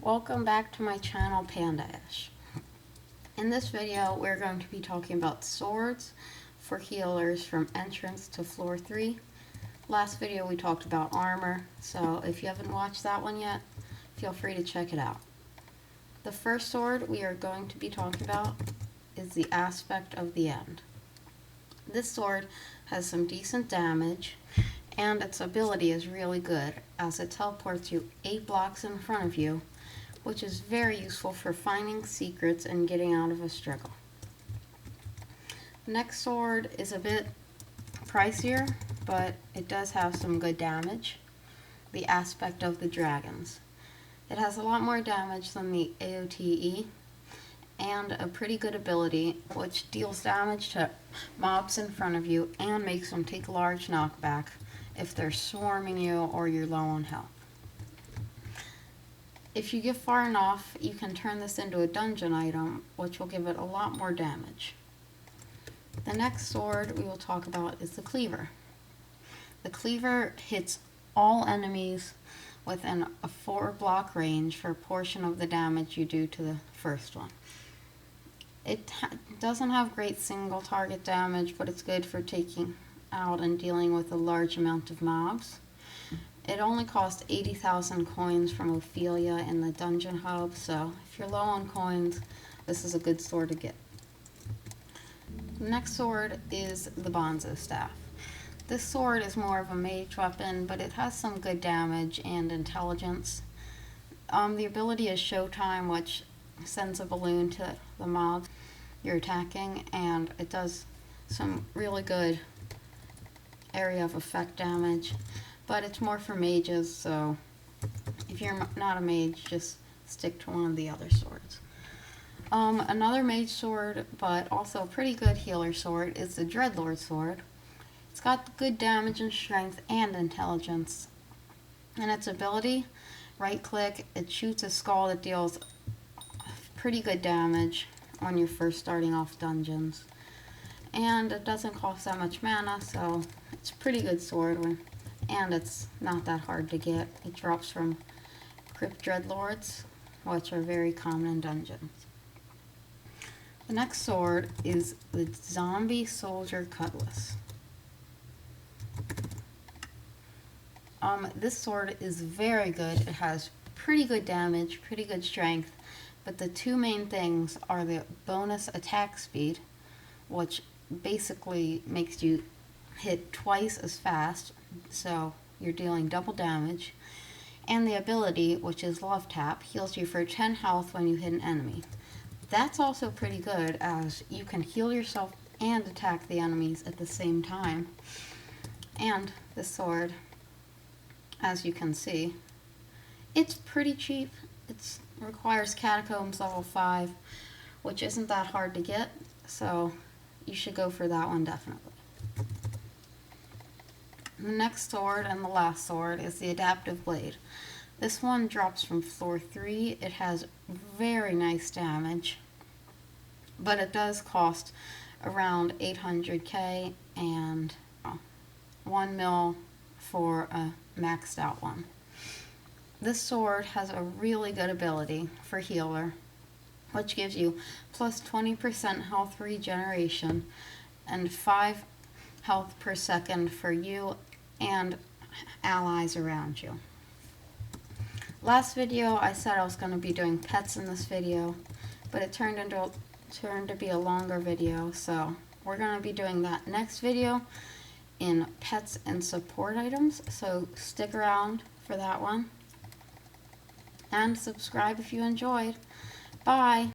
Welcome back to my channel, Panda-ish. In this video, we're going to be talking about swords for healers from entrance to floor 3. Last video we talked about armor, so if you haven't watched that one yet, feel free to check it out. The first sword we are going to be talking about is the Aspect of the End. This sword has some decent damage, and its ability is really good as it teleports you 8 blocks in front of you, which is very useful for finding secrets and getting out of a struggle. The next sword is a bit pricier, but it does have some good damage. The Aspect of the Dragons. It has a lot more damage than the AOTE and a pretty good ability which deals damage to mobs in front of you and makes them take large knockback if they're swarming you or you're low on health. If you get far enough, you can turn this into a dungeon item, which will give it a lot more damage. The next sword we will talk about is the Cleaver. The Cleaver hits all enemies within a 4-block range for a portion of the damage you do to the first one. It doesn't have great single target damage, but it's good for taking out and dealing with a large amount of mobs. It only costs 80,000 coins from Ophelia in the dungeon hub, so if you're low on coins, this is a good sword to get. The next sword is the Bonzo Staff. This sword is more of a mage weapon, but it has some good damage and intelligence. The ability is Showtime, which sends a balloon to the mob you're attacking, and it does some really good area of effect damage, but it's more for mages, so if you're not a mage, just stick to one of the other swords. Another mage sword, but also a pretty good healer sword, is the Dreadlord sword. It's got good damage and strength and intelligence. And its ability, right click, it shoots a skull that deals pretty good damage when you're first starting off dungeons. And it doesn't cost that much mana, so it's a pretty good sword, and it's not that hard to get. It drops from Crypt Dreadlords, which are very common in dungeons. The next sword is the Zombie Soldier Cutlass. This sword is very good. It has pretty good damage, pretty good strength, but the two main things are the bonus attack speed, which basically makes you hit twice as fast, so you're dealing double damage, and the ability, which is Love Tap, heals you for 10 health when you hit an enemy. That's also pretty good, as you can heal yourself and attack the enemies at the same time. And this sword, as you can see, it's pretty cheap. It requires Catacombs level 5, which isn't that hard to get, so you should go for that one definitely. The next sword and the last sword is the Adaptive Blade. This one drops from floor 3. It has very nice damage, but it does cost around 800k and 1 mil for a maxed out one. This sword has a really good ability for healer, which gives you plus 20% health regeneration and 5 health per second for you and allies around you. Last video I said I was going to be doing pets in this video, but it turned to be a longer video, so we're going to be doing that next video in pets and support items, so stick around for that one and subscribe if you enjoyed. Bye!